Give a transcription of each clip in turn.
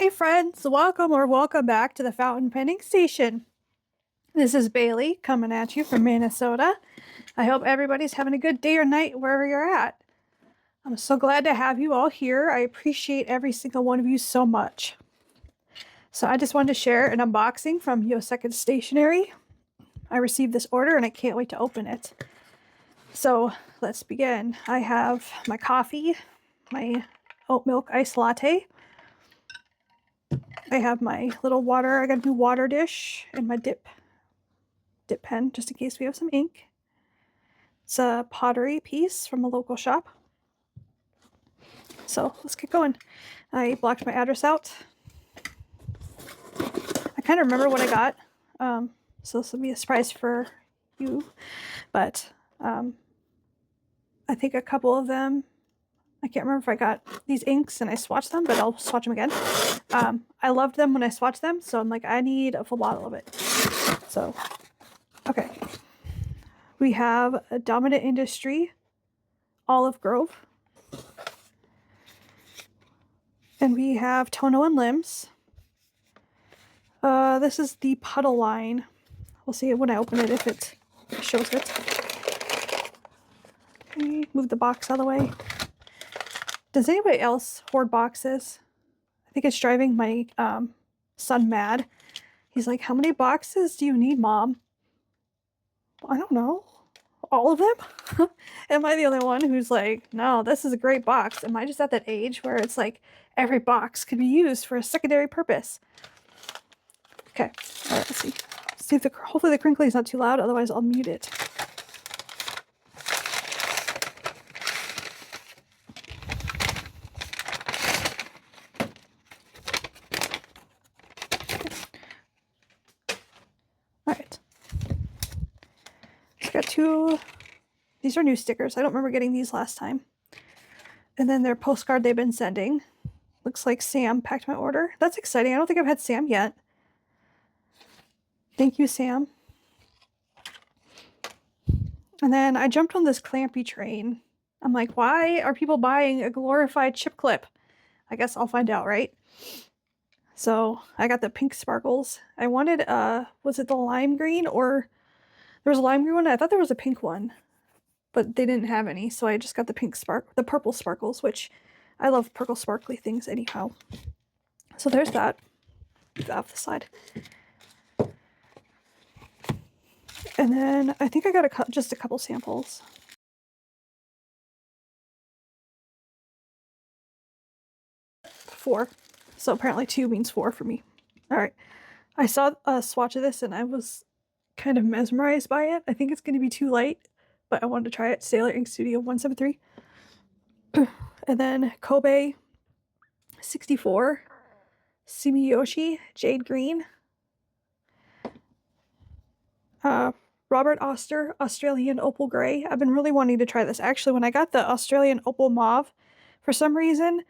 Hey friends, welcome back to the fountain penning station. This is Bailey coming at you from Minnesota. I hope everybody's having a good day or night wherever you're at. I'm so glad to have you all here. I appreciate every single one of you so much. So I just wanted to share an unboxing from Yoseka Stationery. I received this order and I can't wait to open it. So let's begin. I have my coffee, my oat milk iced latte. I have my little water. I got a new water dish and my dip pen just in case we have some ink. It's a pottery piece from a local shop. So let's get going. I blocked my address out. I kind of remember what I got, so this will be a surprise for you. But I think a couple of them, I can't remember if I got these inks and I swatched them, but I'll swatch them again. I loved them when I swatched them, so I'm like, I need a full bottle of it. So, okay. We have a Dominant Industry Olive Grove. And we have Tono Lims. This is the Puddle line. We'll see when I open it if it shows it. Okay, move the box out of the way. Does anybody else hoard boxes? I think it's driving my son mad. He's like, how many boxes do you need, Mom? I don't know. All of them? Am I the only one who's like, no, this is a great box? Am I just at that age where it's like every box could be used for a secondary purpose? Okay, all right, let's see. See if hopefully the crinkly is not too loud, otherwise I'll mute it. All right. I got two. These are new stickers. I don't remember getting these last time. And then their postcard they've been sending. Looks like Sam packed my order. That's exciting. I don't think I've had Sam yet. Thank you, Sam. And then I jumped on this Clampy train. I'm like, why are people buying a glorified chip clip? I guess I'll find out, right? So I got the pink sparkles. I wanted, was it the lime green or there was a lime green one? I thought there was a pink one, but they didn't have any. So I just got the purple sparkles, which I love purple sparkly things anyhow. So there's that. Move that off the side. And then I think I got just a couple samples. Four. So apparently 2 means 4 for me. All right. I saw a swatch of this and I was kind of mesmerized by it. I think it's going to be too light, but I wanted to try it. Sailor Ink Studio 173. And then Kobe 64. Sumiyoshi Jade Green. Robert Oster, Australian Opal Gray. I've been really wanting to try this. Actually, when I got the Australian Opal Mauve, for some reason,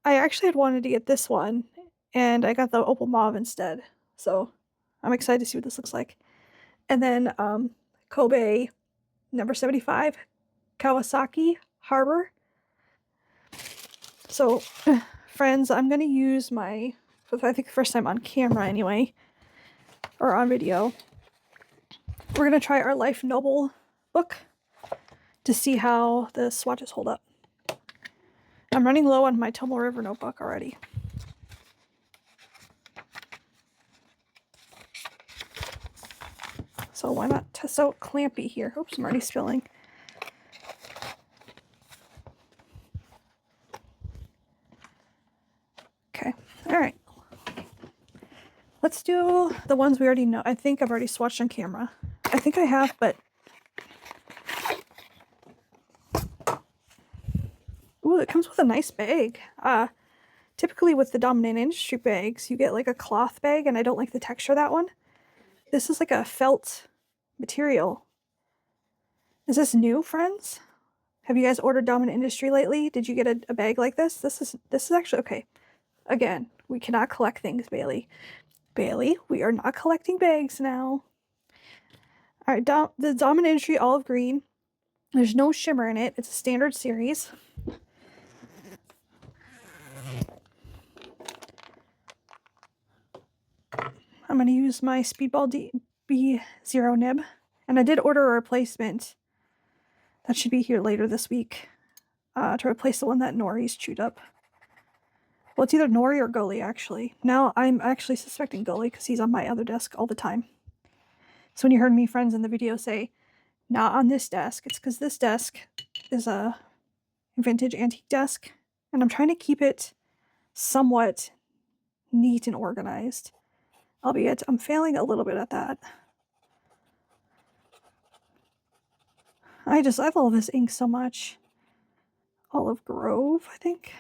I actually had wanted to get this one, and I got the Opal Mauve instead. So I'm excited to see what this looks like. And then Kobe number 75, Kawasaki Harbor. So, friends, I'm going to use I think the first time on camera anyway, or on video. We're going to try our Life Noble book to see how the swatches hold up. I'm running low on my Tomo River notebook already. So why not test out Clampy here? Oops, I'm already spilling. Okay, all right. Let's do the ones we already know. I think I've already swatched on camera. I think I have, but... Ooh, it comes with a nice bag. Typically with the Dominant Industry bags, you get like a cloth bag, and I don't like the texture of that one. This is like a felt material. Is this new, friends? Have you guys ordered Dominant Industry lately? Did you get a bag like this? This is actually okay. Again, we cannot collect things, Bailey. Bailey, we are not collecting bags now. All right, the Dominant Industry Olive Green. There's no shimmer in it. It's a standard series. I'm going to use my Speedball B0 nib. And I did order a replacement. That should be here later this week to replace the one that Nori's chewed up. Well, it's either Nori or Gully, actually. Now I'm actually suspecting Gully because he's on my other desk all the time. So when you heard me, friends, in the video say, not on this desk, it's because this desk is a vintage antique desk. And I'm trying to keep it somewhat neat and organized. Albeit, I'm failing a little bit at that. I love this ink so much. Olive Grove, I think.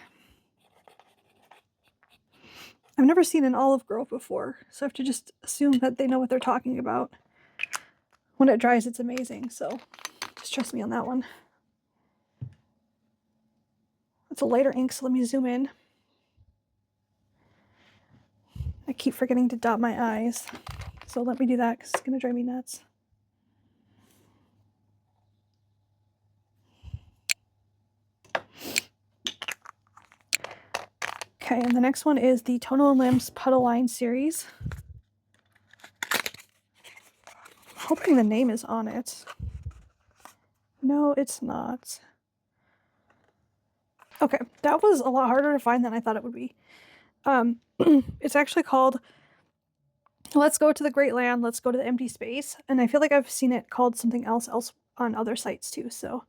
I've never seen an Olive Grove before, so I have to just assume that they know what they're talking about. When it dries, it's amazing, so just trust me on that one. It's a lighter ink, so let me zoom in. I keep forgetting to dot my I's, so let me do that because it's going to drive me nuts. Okay, and the next one is the Tono Lims Puddle Line series. Hoping the name is on it. No, it's not. Okay, that was a lot harder to find than I thought it would be. It's actually called Let's Go to the Great Land, Let's Go to the Empty Space. And I feel like I've seen it called something else on other sites too. So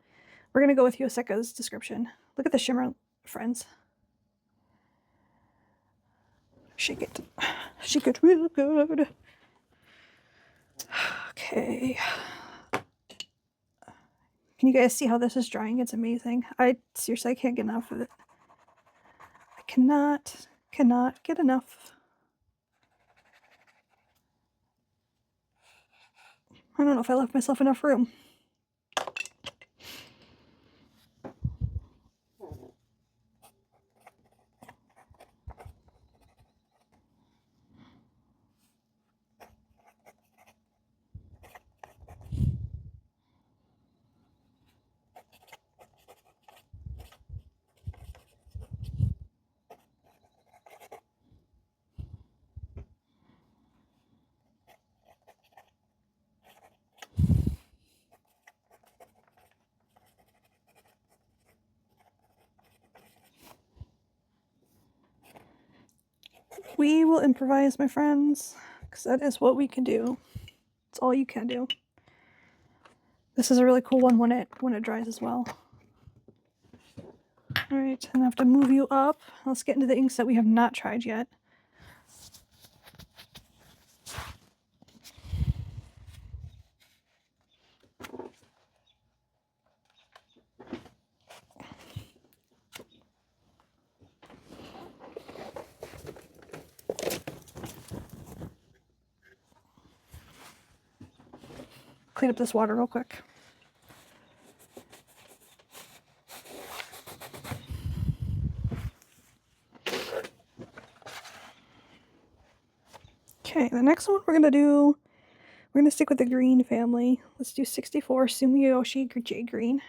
we're going to go with Yoseka's description. Look at the shimmer, friends. Shake it. Shake it real good. Okay. Can you guys see how this is drying? It's amazing. I seriously, I can't get enough of it. I cannot get enough. I don't know if I left myself enough room. We will improvise, my friends, because that is what we can do. It's all you can do. This is a really cool one when it dries as well. All right, and I have to move you up. Let's get into the inks that we have not tried yet. Clean up this water real quick. Okay, the next one we're gonna stick with the green family. Let's do 64 Sumiyoshi Jade Green.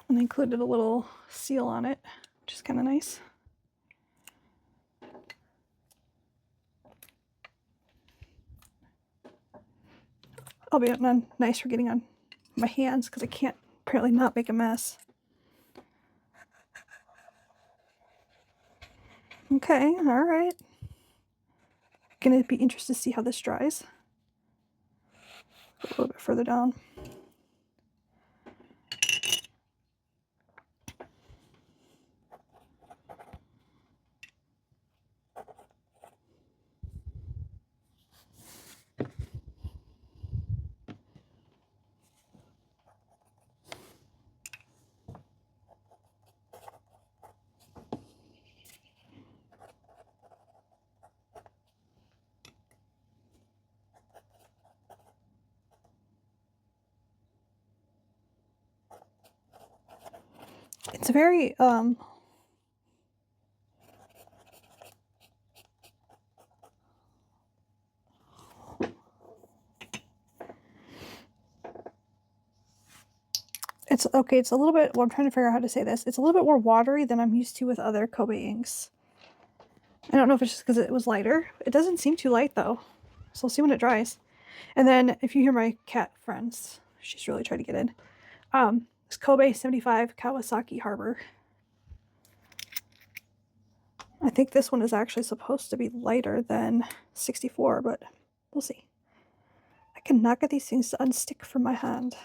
And I included a little seal on it, which is kind of nice. I'll be nice for getting on my hands because I can't apparently not make a mess. Okay, all right. Gonna be interested to see how this dries. A little bit further down. It's very It's okay, it's a little bit, well, I'm trying to figure out how to say this. It's a little bit more watery than I'm used to with other Kobe inks. I don't know if it's just because it was lighter. It doesn't seem too light though. So we'll see when it dries. And then if you hear my cat friends, she's really trying to get in. It's Kobe 75 Kawasaki Harbor. I think this one is actually supposed to be lighter than 64, but we'll see. I cannot get these things to unstick from my hand.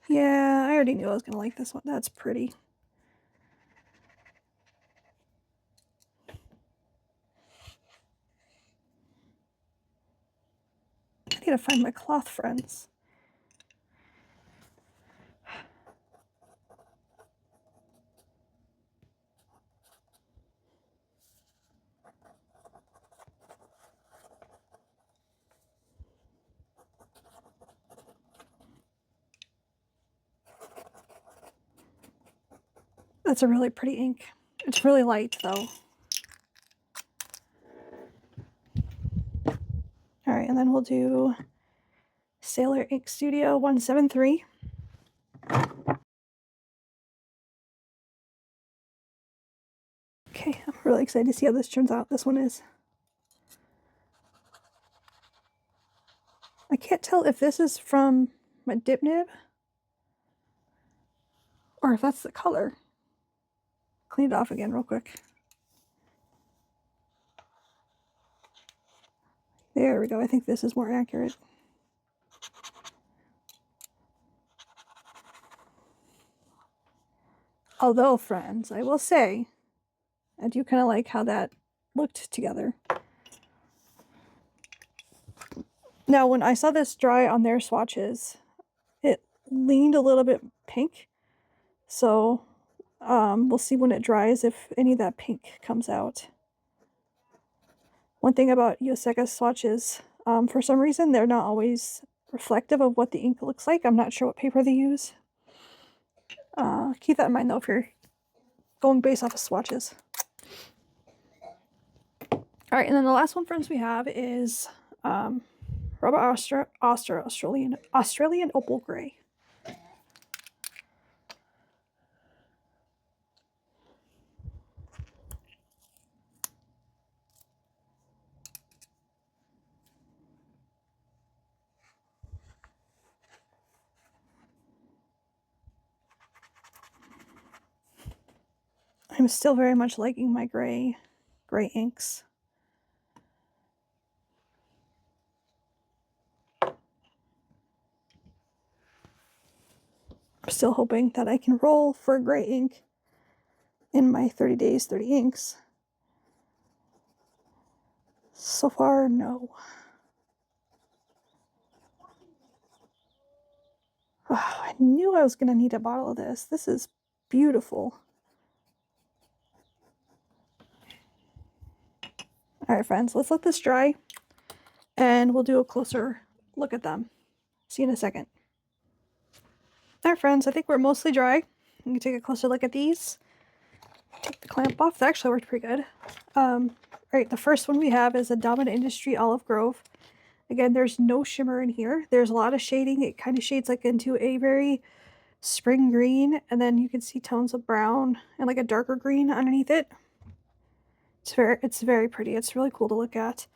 Yeah, I already knew I was going to like this one. That's pretty. I need to find my cloth friends. That's a really pretty ink. It's really light though. All right, and then we'll do Sailor Ink Studio 173. Okay, I'm really excited to see how this turns out. This one is. I can't tell if this is from my dip nib or if that's the color. Clean it off again real quick. There we go. I think this is more accurate. Although, friends, I will say, I do kind of like how that looked together. Now, when I saw this dry on their swatches, it leaned a little bit pink. So we'll see when it dries if any of that pink comes out. One thing about Yoseka swatches, for some reason, they're not always reflective of what the ink looks like. I'm not sure what paper they use. Keep that in mind, though, if you're going based off of swatches. All right, and then the last one, friends, we have is Oster Australian Opal Gray. I'm still very much liking my gray inks. I'm still hoping that I can roll for gray ink in my 30 days, 30 inks. So far, no. Oh, I knew I was going to need a bottle of this. This is beautiful. All right, friends, let's let this dry and we'll do a closer look at them. See you in a second. All right, friends, I think we're mostly dry. You can take a closer look at these. Take the clamp off. That actually worked pretty good. All right, the first one we have is a Dominant Industry Olive Grove. Again, there's no shimmer in here. There's a lot of shading. It kind of shades like into a very spring green, and then you can see tones of brown and like a darker green underneath it. It's very pretty. It's really cool to look at.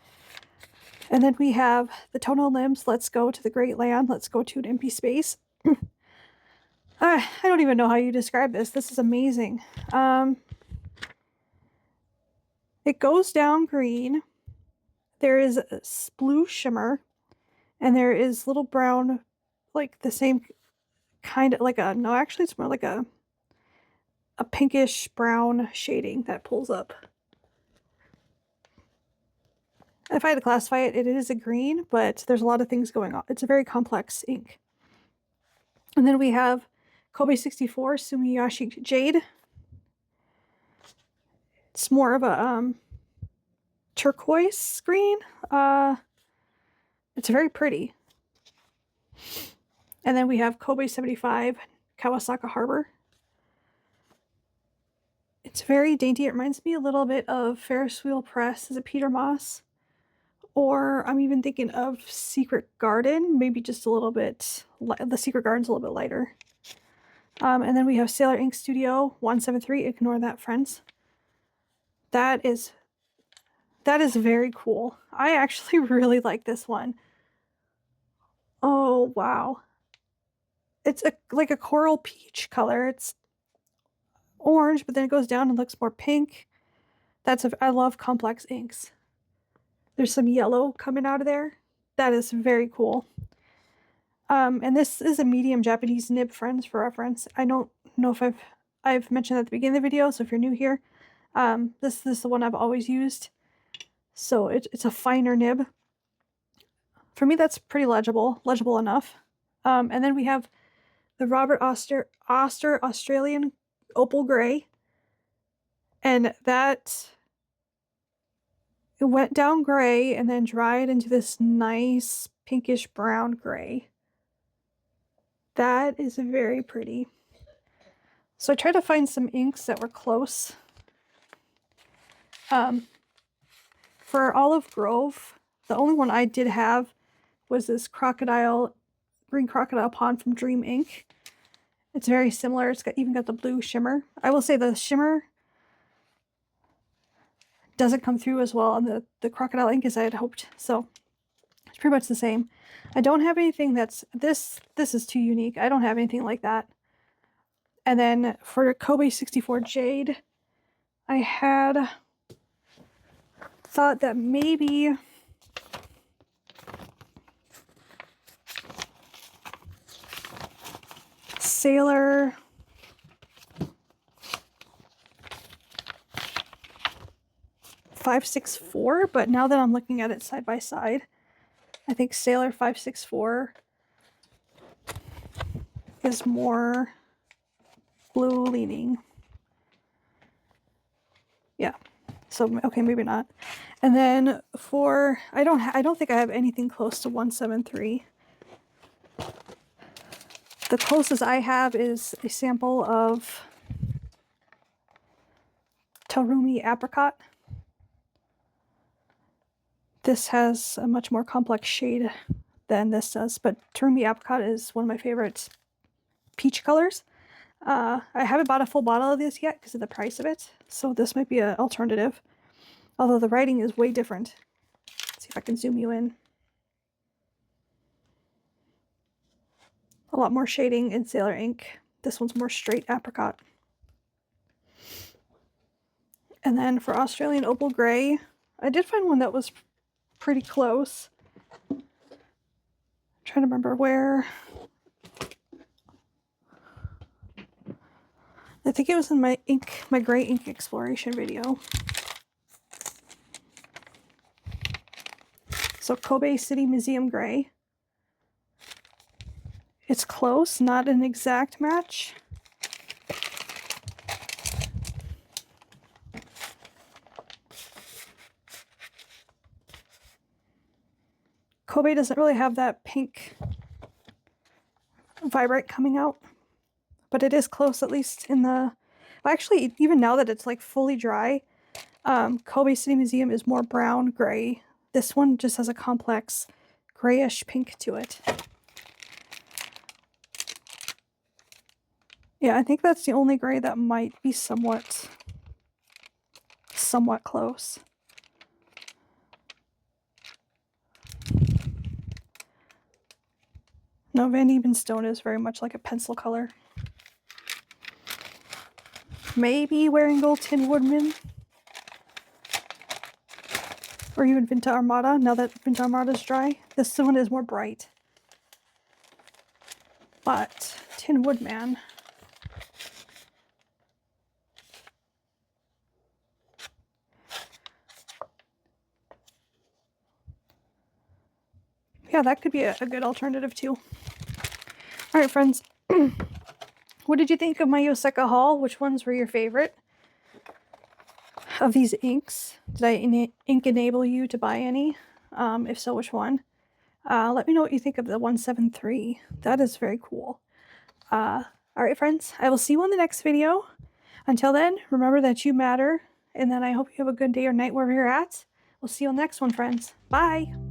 And then we have the Tono Lims Let's Go to the Great Land. Let's go to an empty space. I don't even know how you describe this. This is amazing. It goes down green. There is a blue shimmer, and there is little brown, like the same kind of like a, no, actually it's more like a pinkish brown shading that pulls up. If I had to classify it, it is a green, but there's a lot of things going on. It's a very complex ink. And then we have Kobe 64 Sumiyoshi Jade. It's more of a turquoise green. It's very pretty. And then we have Kobe 75 Kawasaki Harbor. It's very dainty. It reminds me a little bit of Ferris Wheel Press. Is it Peter Moss? Or I'm even thinking of Secret Garden, maybe just a little bit, the Secret Garden's a little bit lighter. And then we have Sailor Ink Studio 173, ignore that, friends. That is very cool. I actually really like this one. Oh, wow. It's like a coral peach color. It's orange, but then it goes down and looks more pink. I love complex inks. There's some yellow coming out of there. That is very cool. And this is a medium Japanese nib, friends, for reference. I don't know if I've mentioned at the beginning of the video, so if you're new here, this is the one I've always used. So it's a finer nib. For me, that's pretty legible enough. And then we have the Robert Oster Australian Opal Gray. And that, it went down gray and then dried into this nice pinkish brown gray. That is very pretty. So I tried to find some inks that were close. For Olive Grove, the only one I did have was this green crocodile pond from Dream Ink. It's very similar. It's even got the blue shimmer. I will say the shimmer doesn't come through as well on the crocodile ink as I had hoped. So it's pretty much the same. I don't have anything that's this is too unique. I don't have anything like that. And then for Kobe 64 Jade, I had thought that maybe Sailor .564, but now that I'm looking at it side by side, I think Sailor .564 is more blue leaning. Yeah. So okay, maybe not. And then for I don't think I have anything close to 173. The closest I have is a sample of Terumi Apricot. This has a much more complex shade than this does, but Terumi Apricot is one of my favorite peach colors. I haven't bought a full bottle of this yet because of the price of it, so this might be an alternative. Although the writing is way different. Let's see if I can zoom you in. A lot more shading in Sailor Ink. This one's more straight apricot. And then for Australian Opal Gray, I did find one that was pretty close. I'm trying to remember where. I think it was in my gray ink exploration video. So Kobe City Museum Gray. It's close, not an exact match. Kobe doesn't really have that pink vibrate coming out, but it is close, at least in the, well, actually, even now that it's like fully dry, Kobe City Museum is more brown gray. This one just has a complex grayish pink to it. Yeah, I think that's the only gray that might be somewhat close. No, Van Evenstone is very much like a pencil color. Maybe Wearing Gold Tin Woodman. Or even Vinta Armada, now that Vinta Armada is dry. This one is more bright. But Tin Woodman. Yeah, that could be a good alternative too. All right, friends. What did you think of my Yoseka haul? Which ones were your favorite of these inks? Did I ink enable you to buy any? If so, which one? Let me know what you think of the 173. That is very cool. All right, friends. I will see you on the next video. Until then, remember that you matter, and then I hope you have a good day or night wherever you're at. We'll see you on the next one, friends. Bye!